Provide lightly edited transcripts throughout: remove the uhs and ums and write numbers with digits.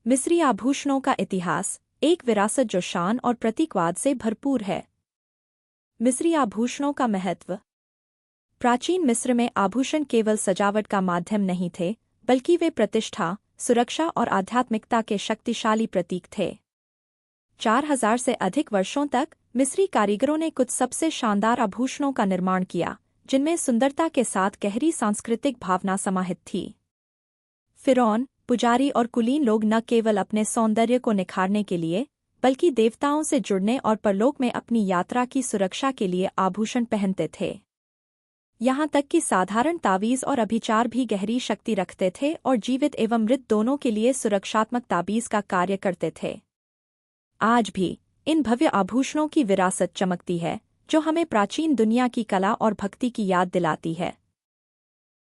मिस्री आभूषणों का इतिहास एक विरासत जो शान और प्रतीकवाद से भरपूर है। मिस्री आभूषणों का महत्व। प्राचीन मिस्र में आभूषण केवल सजावट का माध्यम नहीं थे, बल्कि वे प्रतिष्ठा, सुरक्षा और आध्यात्मिकता के शक्तिशाली प्रतीक थे। 4000 से अधिक वर्षों तक मिस्री कारीगरों ने कुछ सबसे शानदार आभूषणों का निर्माण किया, जिनमें सुंदरता के साथ गहरी सांस्कृतिक भावना समाहित थी। फिरौन, पुजारी और कुलीन लोग न केवल अपने सौंदर्य को निखारने के लिए, बल्कि देवताओं से जुड़ने और परलोक में अपनी यात्रा की सुरक्षा के लिए आभूषण पहनते थे। यहाँ तक कि साधारण तावीज़ और अभिचार भी गहरी शक्ति रखते थे और जीवित एवं मृत दोनों के लिए सुरक्षात्मक ताबीज़ का कार्य करते थे। आज भी इन भव्य आभूषणों की विरासत चमकती है, जो हमें प्राचीन दुनिया की कला और भक्ति की याद दिलाती है।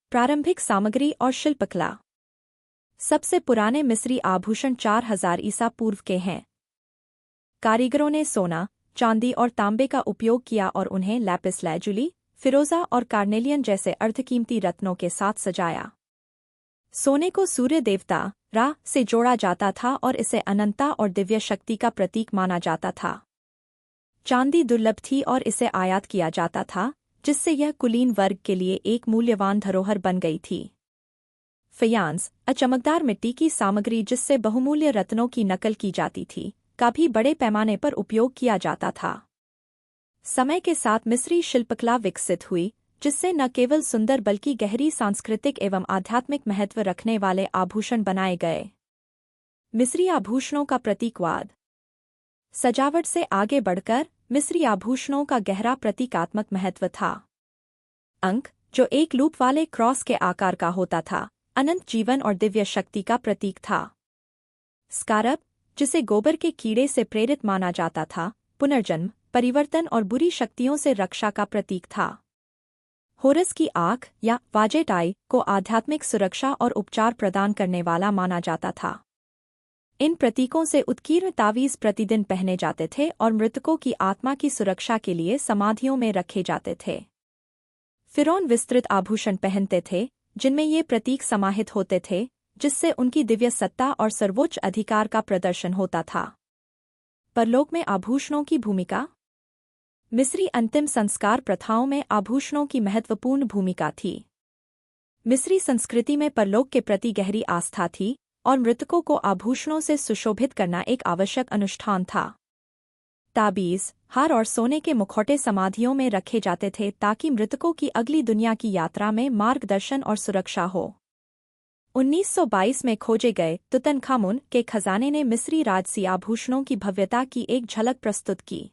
प्रारंभिक सामग्री और शिल्पकला। सबसे पुराने मिस्री आभूषण 4000 ईसा पूर्व के हैं। कारीगरों ने सोना, चांदी और तांबे का उपयोग किया और उन्हें लैपिस लैजुली, फिरोजा और कार्नेलियन जैसे अर्धकीमती रत्नों के साथ सजाया। सोने को सूर्य देवता रा से जोड़ा जाता था और इसे अनंतता और दिव्य शक्ति का प्रतीक माना जाता था। चांदी दुर्लभ थी और इसे आयात किया जाता था, जिससे यह कुलीन वर्ग के लिए एक मूल्यवान धरोहर बन गई थी। फयांस, चमकदार मिट्टी की सामग्री जिससे बहुमूल्य रत्नों की नकल की जाती थी, का भी बड़े पैमाने पर उपयोग किया जाता था। समय के साथ मिस्री शिल्पकला विकसित हुई, जिससे न केवल सुंदर बल्कि गहरी सांस्कृतिक एवं आध्यात्मिक महत्व रखने वाले आभूषण बनाए गए। मिस्री आभूषणों का प्रतीकवाद। सजावट से आगे बढ़कर मिस्री आभूषणों का गहरा प्रतीकात्मक महत्व था। अंक, जो एक लूप वाले क्रॉस के आकार का होता था, अनंत जीवन और दिव्य शक्ति का प्रतीक था। स्कारब, जिसे गोबर के कीड़े से प्रेरित माना जाता था, पुनर्जन्म, परिवर्तन और बुरी शक्तियों से रक्षा का प्रतीक था। होरस की आँख या वाजेटाई को आध्यात्मिक सुरक्षा और उपचार प्रदान करने वाला माना जाता था। इन प्रतीकों से उत्कीर्ण तावीज़ प्रतिदिन पहने जाते थे और मृतकों की आत्मा की सुरक्षा के लिए समाधियों में रखे जाते थे। फिरौन विस्तृत आभूषण पहनते थे, जिनमें ये प्रतीक समाहित होते थे, जिससे उनकी दिव्य सत्ता और सर्वोच्च अधिकार का प्रदर्शन होता था। परलोक में आभूषणों की भूमिका। मिस्री अंतिम संस्कार प्रथाओं में आभूषणों की महत्वपूर्ण भूमिका थी। मिस्री संस्कृति में परलोक के प्रति गहरी आस्था थी और मृतकों को आभूषणों से सुशोभित करना एक आवश्यक अनुष्ठान था। ताबीज़, हार और सोने के मुखौटे समाधियों में रखे जाते थे ताकि मृतकों की अगली दुनिया की यात्रा में मार्गदर्शन और सुरक्षा हो। 1922 में खोजे गए तुतनखामुन के खजाने ने मिस्री राजसी आभूषणों की भव्यता की एक झलक प्रस्तुत की।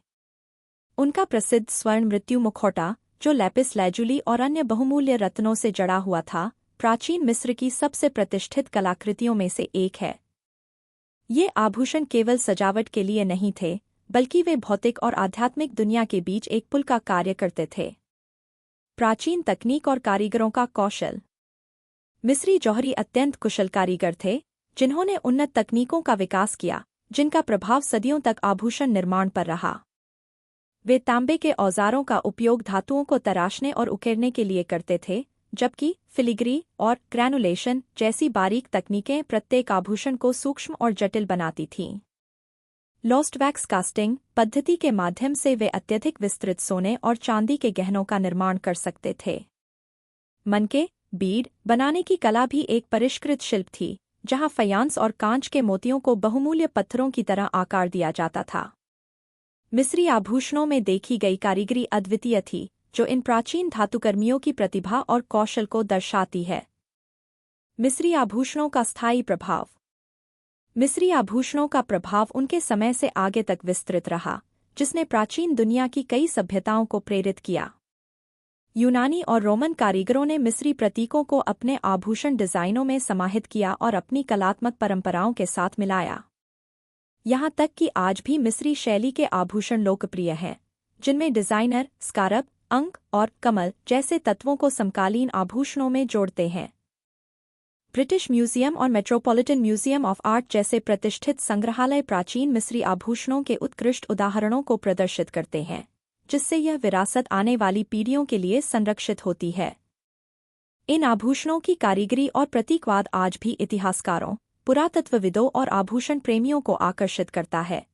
उनका प्रसिद्ध स्वर्ण मृत्यु मुखौटा, जो लैपिस लैजुली और अन्य बहुमूल्य रत्नों से जड़ा हुआ था, प्राचीन मिस्र की सबसे प्रतिष्ठित कलाकृतियों में से एक है। ये आभूषण केवल सजावट के लिए नहीं थे, बल्कि वे भौतिक और आध्यात्मिक दुनिया के बीच एक पुल का कार्य करते थे। प्राचीन तकनीक और कारीगरों का कौशल। मिस्री जौहरी अत्यंत कुशल कारीगर थे, जिन्होंने उन्नत तकनीकों का विकास किया, जिनका प्रभाव सदियों तक आभूषण निर्माण पर रहा। वे तांबे के औजारों का उपयोग धातुओं को तराशने और उकेरने के लिए करते थे, जबकि फिलिग्री और ग्रैनुलेशन जैसी बारीक तकनीकें प्रत्येक आभूषण को सूक्ष्म और जटिल बनाती थीं। लॉस्ट वैक्स कास्टिंग पद्धति के माध्यम से वे अत्यधिक विस्तृत सोने और चांदी के गहनों का निर्माण कर सकते थे। मनके बीड बनाने की कला भी एक परिष्कृत शिल्प थी, जहां फयांस और कांच के मोतियों को बहुमूल्य पत्थरों की तरह आकार दिया जाता था। मिस्री आभूषणों में देखी गई कारीगरी अद्वितीय थी, जो इन प्राचीन धातुकर्मियों की प्रतिभा और कौशल को दर्शाती है। मिस्री आभूषणों का स्थायी प्रभाव। मिस्री आभूषणों का प्रभाव उनके समय से आगे तक विस्तृत रहा, जिसने प्राचीन दुनिया की कई सभ्यताओं को प्रेरित किया। यूनानी और रोमन कारीगरों ने मिस्री प्रतीकों को अपने आभूषण डिजाइनों में समाहित किया और अपनी कलात्मक परंपराओं के साथ मिलाया। यहाँ तक कि आज भी मिस्री शैली के आभूषण लोकप्रिय हैं, जिनमें डिजाइनर स्कारब, अंक और कमल जैसे तत्वों को समकालीन आभूषणों में जोड़ते हैं। ब्रिटिश म्यूजियम और मेट्रोपॉलिटन म्यूजियम ऑफ आर्ट जैसे प्रतिष्ठित संग्रहालय प्राचीन मिस्री आभूषणों के उत्कृष्ट उदाहरणों को प्रदर्शित करते हैं, जिससे यह विरासत आने वाली पीढ़ियों के लिए संरक्षित होती है। इन आभूषणों की कारीगरी और प्रतीकवाद आज भी इतिहासकारों, पुरातत्वविदों और आभूषण प्रेमियों को आकर्षित करता है।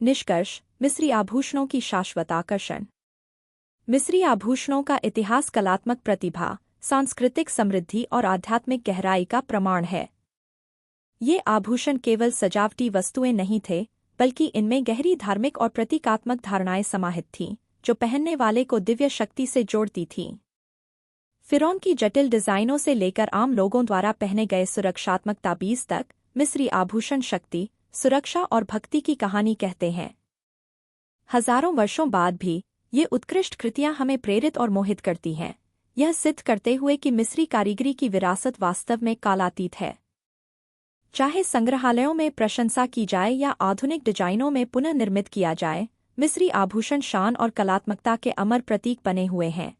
निष्कर्ष: मिस्री आभूषणों की शाश्वत आकर्षण। मिस्री आभूषणों का इतिहास कलात्मक प्रतिभा, सांस्कृतिक समृद्धि और आध्यात्मिक गहराई का प्रमाण है। ये आभूषण केवल सजावटी वस्तुएं नहीं थे, बल्कि इनमें गहरी धार्मिक और प्रतीकात्मक धारणाएं समाहित थीं, जो पहनने वाले को दिव्य शक्ति से जोड़ती थीं। फिरौन की जटिल डिजाइनों से लेकर आम लोगों द्वारा पहने गए सुरक्षात्मक ताबीज तक, मिस्री आभूषण शक्ति, सुरक्षा और भक्ति की कहानी कहते हैं। हजारों वर्षों बाद भी ये उत्कृष्ट कृतियां हमें प्रेरित और मोहित करती हैं, यह सिद्ध करते हुए कि मिस्री कारीगरी की विरासत वास्तव में कालातीत है। चाहे संग्रहालयों में प्रशंसा की जाए या आधुनिक डिजाइनों में पुनः निर्मित किया जाए, मिस्री आभूषण शान और कलात्मकता के अमर प्रतीक बने हुए हैं।